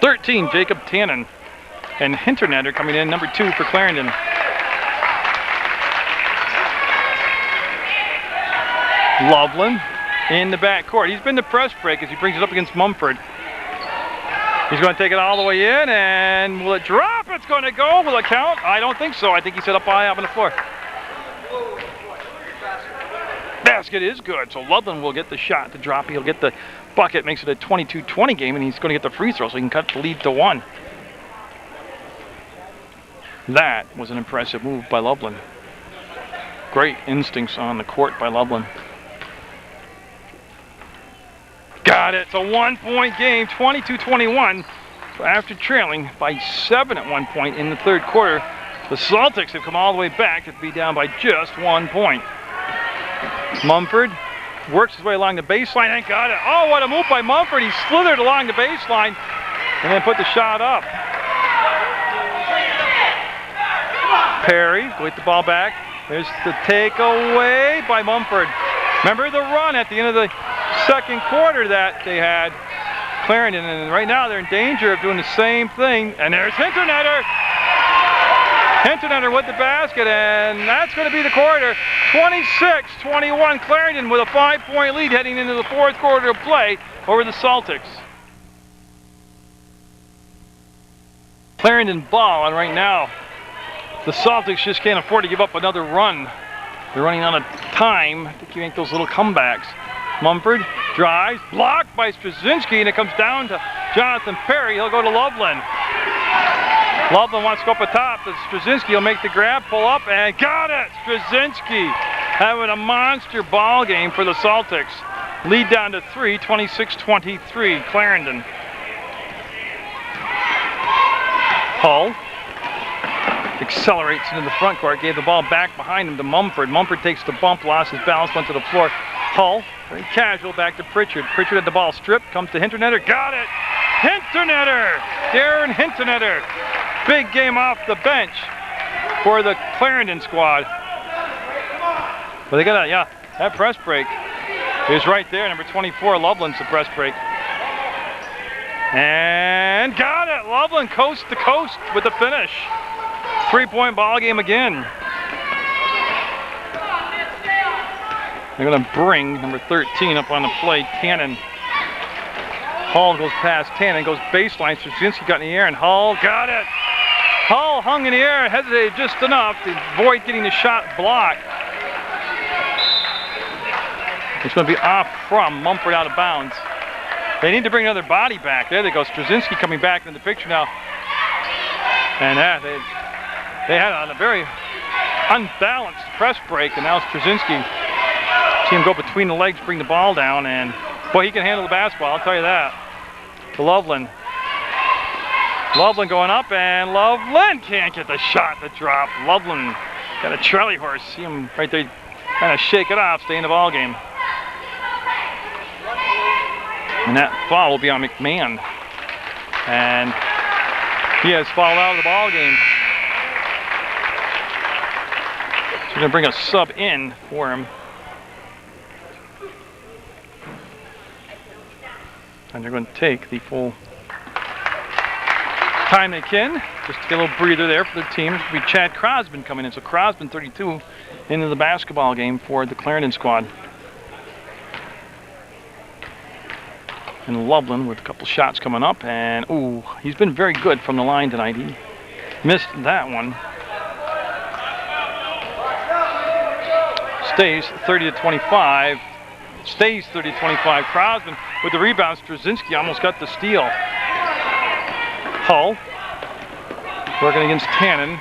13, Jacob Tannen. And Hinternetter coming in, number 2 for Clarendon. Loveland in the backcourt. He's been the press break as he brings it up against Mumford. He's going to take it all the way in, and will it drop? It's going to go. Will it count? I don't think so. I think he set up high up on the floor. Basket is good, so Loveland will get the shot to drop. He'll get the bucket, makes it a 22-20 game, and he's going to get the free throw so he can cut the lead to 1. That was an impressive move by Loveland. Great instincts on the court by Loveland. Got it. It's a 1-point game, 22-21. So after trailing by 7 at one point in the third quarter, the Celtics have come all the way back to be down by just 1 point. Mumford works his way along the baseline and got it. Oh, what a move by Mumford. He slithered along the baseline and then put the shot up. Perry with the ball back. There's the takeaway by Mumford. Remember the run at the end of the second quarter that they had Clarendon, and right now they're in danger of doing the same thing. And there's Hinternetter. Hinternetter with the basket, and that's going to be the quarter. 26-21, Clarendon with a 5-point lead heading into the fourth quarter of play over the Celtics. Clarendon ball, and right now the Celtics just can't afford to give up another run. They're running out of time to make those little comebacks. Mumford drives, blocked by Straczynski, and it comes down to Jonathan Perry. He'll go to Loveland. Loveland wants to go up atop. Straczynski will make the grab, pull up, and got it! Straczynski having a monster ball game for the Celtics. Lead down to 3, 26-23, Clarendon. Hull accelerates into the front court, gave the ball back behind him to Mumford. Mumford takes the bump, lost his balance, went to the floor. Hull, very casual, back to Pritchard. Pritchard had the ball stripped, comes to Hinternetter, got it! Hinternetter! Darren Hinternetter. Big game off the bench for the Clarendon squad. But they got that press break is right there. Number 24, Loveland's the press break. And got it! Loveland coast to coast with the finish. 3-point ball game again. They're going to bring number 13 up on the play, Tannen. Hull goes past Tannen, goes baseline. Straczynski got in the air, and Hull got it. Hull hung in the air, hesitated just enough to avoid getting the shot blocked. It's going to be off from Mumford, out of bounds. They need to bring another body back. There they go. Straczynski coming back into the picture now. And they had on a very unbalanced press break, and now Straczynski. See him go between the legs, bring the ball down, and boy, he can handle the basketball, I'll tell you that. To Loveland. Loveland going up, and Loveland can't get the shot to drop. Loveland got a Charlie horse. See him right there kind of shake it off, stay in the ball game. And that foul will be on McMahon. And he has fouled out of the ball game. So they're going to bring a sub in for him. And they're going to take the full time they can, just to get a little breather there for their team. It's going to be Chad Crosby coming in. So Crosby, 32, into the basketball game for the Clarendon squad. And Loveland with a couple shots coming up. And, ooh, he's been very good from the line tonight. He missed that one. Stays 30-25. Stays 30-25. Crosby with the rebound. Straczynski almost got the steal. Hull Working against Tannen.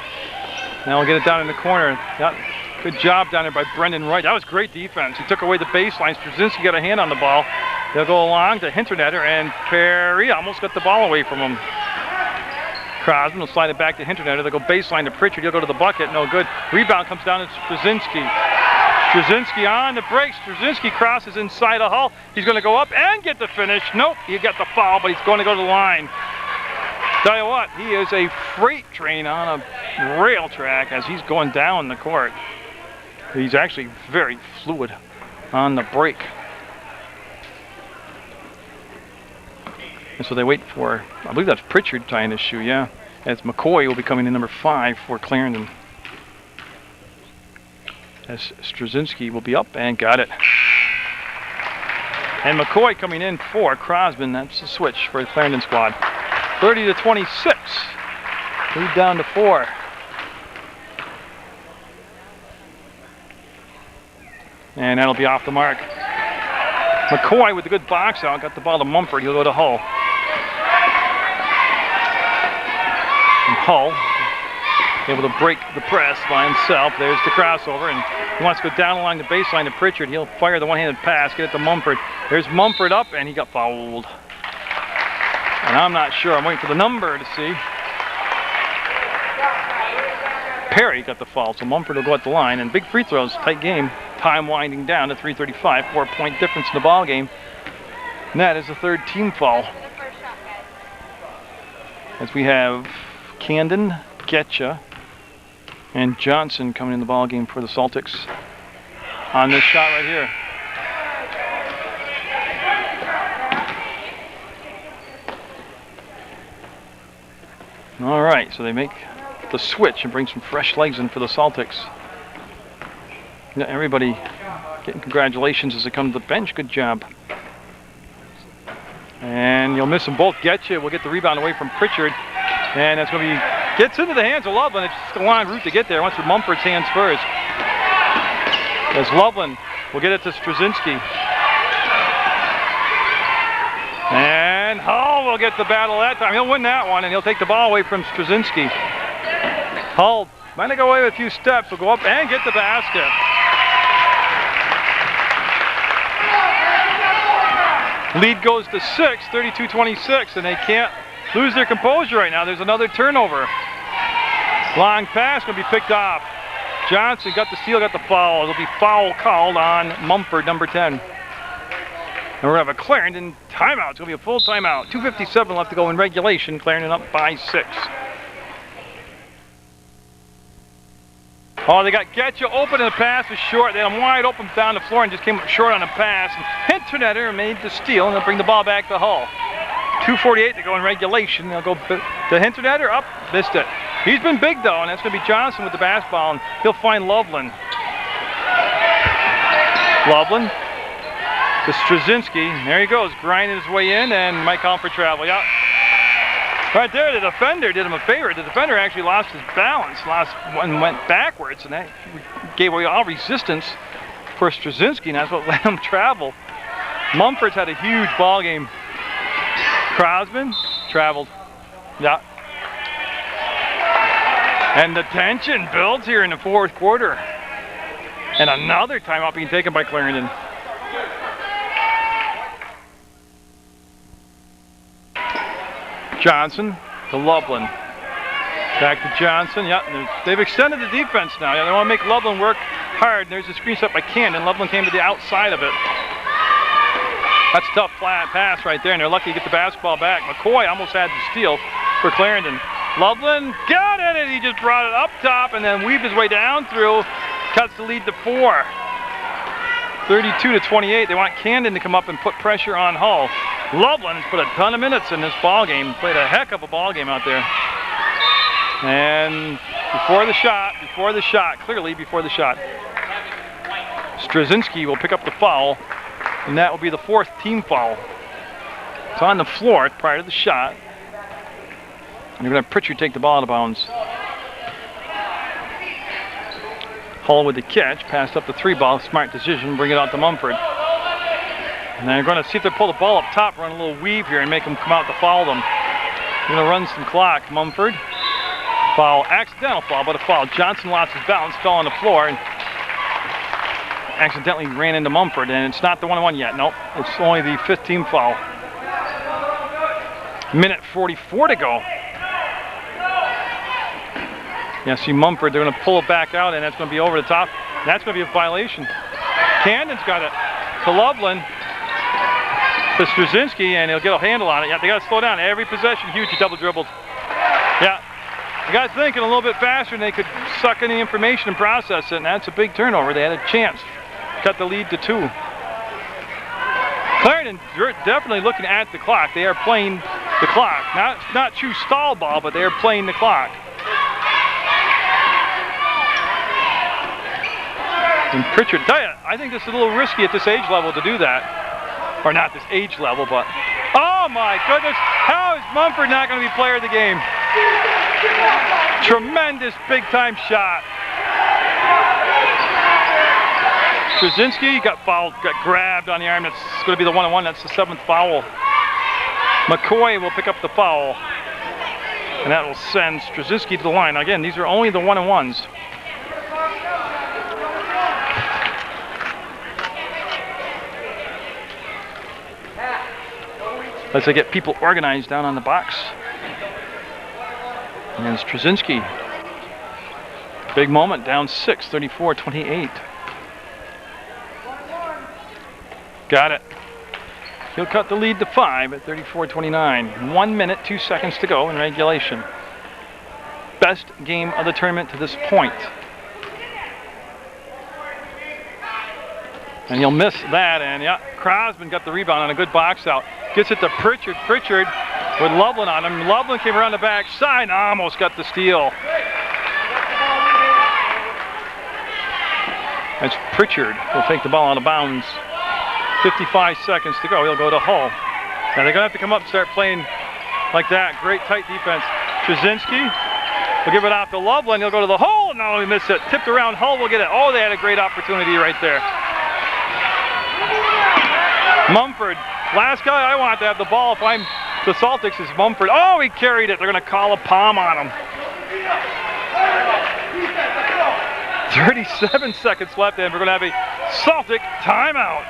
Now we'll get it down in the corner. Yep. Good job down there by Brendan Wright. That was great defense. He took away the baseline. Straczynski got a hand on the ball. They'll go along to Hinternetter, and Perry almost got the ball away from him. Crosman will slide it back to Hinternetter. They'll go baseline to Pritchard. He'll go to the bucket. No good. Rebound comes down to Straczynski. Straczynski on the break. Straczynski crosses inside of Hull. He's going to go up and get the finish. Nope, he got the foul, but he's going to go to the line. Tell you what, he is a freight train on a rail track as he's going down the court. He's actually very fluid on the break. And so they wait for, I believe that's Pritchard tying his shoe, yeah. As McCoy will be coming in number 5 for Clarendon. As Straczynski will be up and got it. And McCoy coming in for Crosman. That's the switch for the Clarendon squad. 30-26. Lead down to 4. And that'll be off the mark. McCoy with a good box out. Got the ball to Mumford. He'll go to Hull. And Hull able to break the press by himself. There's the crossover, and he wants to go down along the baseline to Pritchard. He'll fire the one-handed pass, get it to Mumford. There's Mumford up, and he got fouled. And I'm not sure. I'm waiting for the number to see. Perry got the foul, so Mumford will go at the line. And big free throws, tight game. Time winding down to 3:35, 4-point difference in the ball game. And that is the 3rd team foul. As we have Camden, Getcha, and Johnson coming in the ball game for the Celtics on this shot right here. All right, so they make the switch and bring some fresh legs in for the Celtics. Everybody getting congratulations as they come to the bench. Good job. And you'll miss them both. Getcha will get the rebound away from Pritchard. And that's going to be, gets into the hands of Loveland. It's just a long route to get there. Wants with Mumford's hands first. As Loveland will get it to Straczynski. And Hull will get the battle that time. He'll win that one, and he'll take the ball away from Straczynski. Hull might go away with a few steps. Will go up and get the basket. Lead goes to 6, 32-26, and they can't lose their composure right now. There's another turnover. Long pass going to be picked off. Johnson got the steal, got the foul. It'll be foul called on Mumford, number 10. And we're going to have a Clarendon timeout. It's going to be a full timeout. 2:57 left to go in regulation. Clarendon up by 6. Oh, they got Getcha open, and the pass is short. They had him wide open down the floor and just came up short on the pass. And Hinternetter made the steal, and they'll bring the ball back to Hull. 2:48 to go in regulation. They'll go to Hinternetter. Up, missed it. He's been big, though, and that's going to be Johnson with the basketball, and he'll find Loveland. Loveland to Straczynski. There he goes, grinding his way in, and might call for travel. Yeah. Right there, the defender did him a favor. The defender actually lost his balance, went backwards, and that gave away all resistance for Straczynski, and that's what let him travel. Mumford's had a huge ball game. Crosman traveled. Yeah. And the tension builds here in the 4th quarter. And another timeout being taken by Clarendon. Johnson to Loveland. Back to Johnson. Yeah, they've extended the defense now. Yeah, they want to make Loveland work hard. There's a screen set by Camden. Loveland came to the outside of it. That's a tough flat pass right there, and they're lucky to get the basketball back. McCoy almost had the steal for Clarendon. Loveland got it, and he just brought it up top and then weaved his way down through. Cuts the lead to 4. 32-28. They want Camden to come up and put pressure on Hull. Loveland has put a ton of minutes in this ball game. Played a heck of a ball game out there. And before the shot, clearly before the shot, Straczynski will pick up the foul, and that will be the 4th team foul. It's on the floor prior to the shot. And you're going to have Pritchard take the ball out of bounds. Hull with the catch, passed up the 3-ball, smart decision, bring it out to Mumford. And they're going to see if they pull the ball up top, run a little weave here and make them come out to foul them. They're going to run some clock. Mumford Foul, accidental foul, but a foul. Johnson lost his balance, fell on the floor, and accidentally ran into Mumford, and it's not the 1-1 yet. Nope, it's only the 5th team foul. Minute 44 to go. Yeah, see Mumford, they're going to pull it back out, and that's going to be over the top. That's going to be a violation. Camden's got it to Loveland, to Straczynski, and he'll get a handle on it. Yeah, they got to slow down. Every possession, huge, he double dribbled. Yeah, the guys thinking a little bit faster, and they could suck in the information and process it, and that's a big turnover. They had a chance. Cut the lead to 2. Clarendon definitely looking at the clock. They are playing the clock. Not true stall ball, but they are playing the clock. And Pritchard, tell you, I think this is a little risky at this age level to do that. Or not this age level, but oh my goodness, how is Mumford not going to be player of the game? Tremendous big time shot. Straczynski got fouled, got grabbed on the arm. That's going to be the 1-1. That's the 7th foul. McCoy will pick up the foul, and that will send Straczynski to the line. Again, these are only the 1-1s. As they get people organized down on the box. And Straczynski, big moment, down 6, 34-28. Got it. He'll cut the lead to 5 at 34-29. 1 minute, 2 seconds to go in regulation. Best game of the tournament to this point. And he'll miss that, and yeah, Crosman got the rebound on a good box out. Gets it to Pritchard. Pritchard with Loveland on him. Loveland came around the back side and almost got the steal. As Pritchard will take the ball out of bounds. 55 seconds to go. He'll go to Hull. Now they're going to have to come up and start playing like that. Great tight defense. Straczynski will give it off to Loveland. He'll go to the hole. No, he missed it. Tipped around. Hull will get it. Oh, they had a great opportunity right there. Mumford. Last guy I want to have the ball if I'm the Celtics is Mumford. Oh, he carried it. They're going to call a palm on him. 37 seconds left, and we're going to have a Celtic timeout.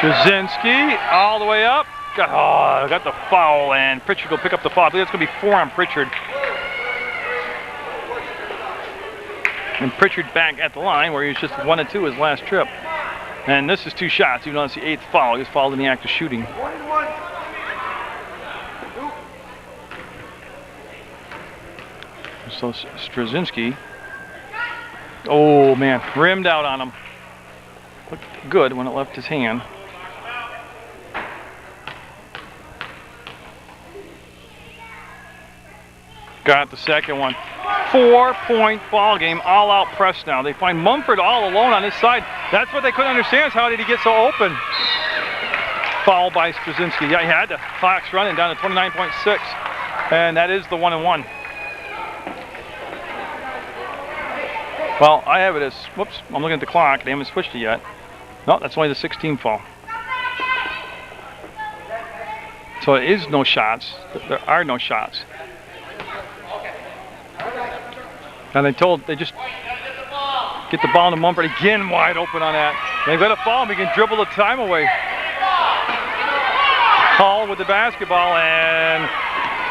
Straczynski all the way up. Got the foul, and Pritchard will pick up the foul. I believe it's going to be 4 on Pritchard. And Pritchard back at the line where he was just 1-2 his last trip. And this is 2 shots, even though it's the 8th foul. He was fouled in the act of shooting. So Straczynski, oh man, rimmed out on him. Looked good when it left his hand. Got the second one. 4-point ball game, all-out press now. They find Mumford all alone on his side. That's what they couldn't understand, is how did he get so open? Foul by Straczynski. Yeah, he had the clock's running down to 29.6, and that is the 1-1. Well, I have it as, whoops, I'm looking at the clock. They haven't switched it yet. No, that's only the 16 foul. So it is no shots. There are no shots. And they just get the ball to Mumford again, wide open on that. They've got a foul, he can dribble the time away. Hall with the basketball, and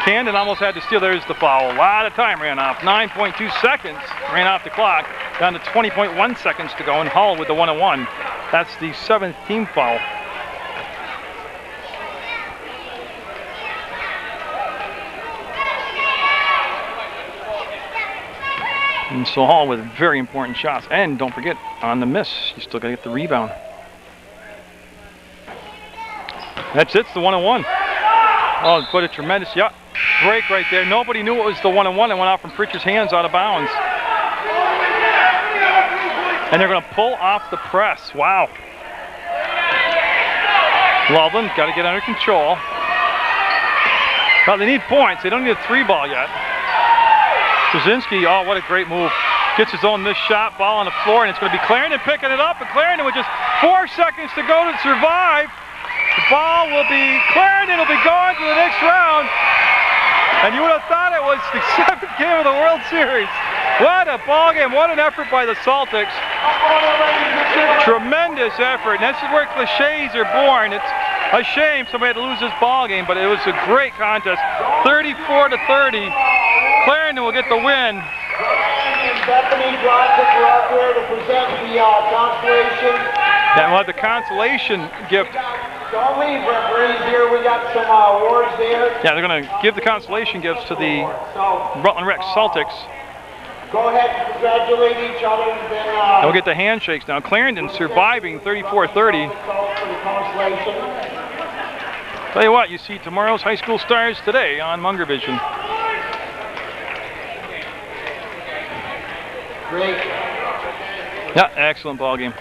Camden almost had to steal. There's the foul. A lot of time ran off. 9.2 seconds ran off the clock, down to 20.1 seconds to go, and Hall with the 1-1. That's the 7th team foul. And so Hall with very important shots. And don't forget, on the miss, you still got to get the rebound. That's it, it's the 1-1. Oh, what a tremendous break right there. Nobody knew it was the 1-1. It went out from Pritchard's hands out of bounds. And they're going to pull off the press. Wow. Loveland got to get under control. Well, they need points. They don't need a 3-ball yet. Straczynski, oh, what a great move. Gets his own missed shot, ball on the floor, and it's going to be Clarendon picking it up, and Clarendon with just 4 seconds to go to survive. The ball will be, Clarendon will be going to the next round. And you would have thought it was the 7th game of the World Series. What a ball game, what an effort by the Celtics. Tremendous effort, and this is where cliches are born. It's a shame somebody had to lose this ball game, but it was a great contest. 34-30, Clarendon will get the win. Bethany Glodzik were out there to present the consolation. Yeah, we'll have the consolation gift. Don't leave, referees here. We got some awards there. Yeah, they're going to give the consolation gifts to the Rutland Rex Celtics. Go ahead and congratulate each other. And then we'll get the handshakes now. Clarendon surviving 34-30. Tell you what, you see tomorrow's high school stars today on Munger Vision. Great. Yeah, excellent ball game.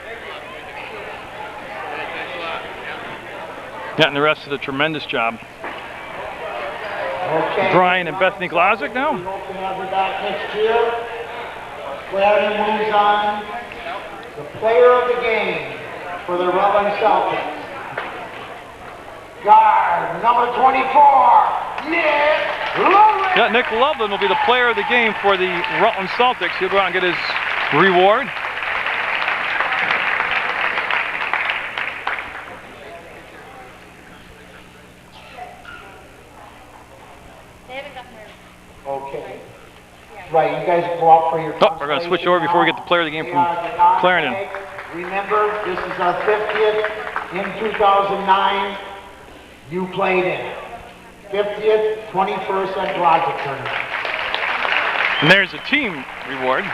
Yeah, and the rest of the tremendous job. Okay. Brian and Bethany Glodzik now. We hope to have her back next year. Clarendon moves on. The player of the game for the Rutland Celtics. Guard number 24, Nick Loveland. Yeah, Nick Loveland will be the player of the game for the Rutland Celtics. He'll go out and get his reward. Okay. Right, you guys go out for your We're going to switch over before we get the player of the game from Clarendon. Remember, this is our 50th in 2009. You played in it. 50th, 21st at Glodzik tournament. And there's a team reward.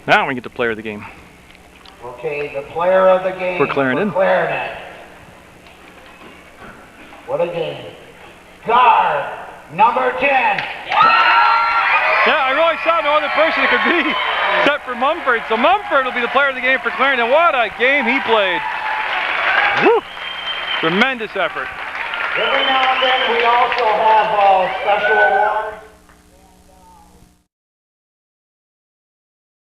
Now we get the player of the game. Okay, the player of the game For Clarendon. What a game. Guard number 10. Yeah, I really saw no other person it could be except for Mumford. So Mumford will be the player of the game for Clarendon. What a game he played. Woo! Tremendous effort. Every now and then we also have special awards.